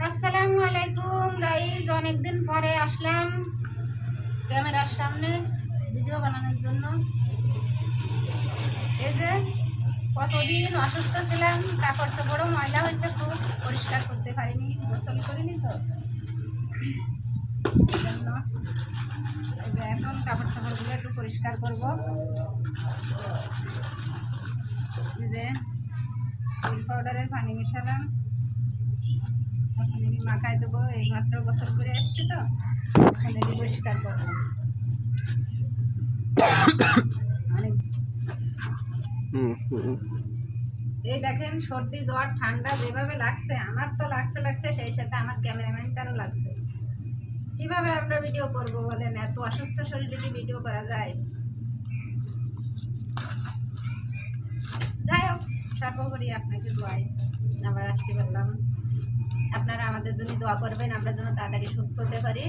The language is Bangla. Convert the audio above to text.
আসসালামু আলাইকুম গাইজ, অনেকদিন পরে আসলাম ক্যামেরার সামনে ভিডিও বানানোর জন্য। এই যে কতদিন অসুস্থ ছিলাম, কাপড় চোপড় ময়লা হয়েছে, খুব পরিষ্কার করতে পারিনি, গোসল করিনি তো এই জন্য। এই যে এখন কাপড় চোপড়গুলো একটু পরিষ্কার করব। এই যে ফুল পাউডারের পানি মিশালাম, এখন এটি মাখায় দেবো। এইমাত্র গোসল করে এসছি তো, এখন এটি পরিষ্কার করবো। এই দেখেন সর্দি জ্বর ঠান্ডা যেভাবে লাগছে, আমার তো লাগছে, সেই সাথে আমার ক্যামেরাম্যানটারও লাগছে। কিভাবে আমরা ভিডিও করব বলেন? এত অসুস্থ শরীরে কি ভিডিও করা যায়? যাই হোক, সর্বোপরি আপনাকে দোয়াই আবার আসতে পারলাম। আপনারা আমাদের জন্য দোয়া করবেন, আমরা যেন তাড়াতাড়ি সুস্থ হতে পারি।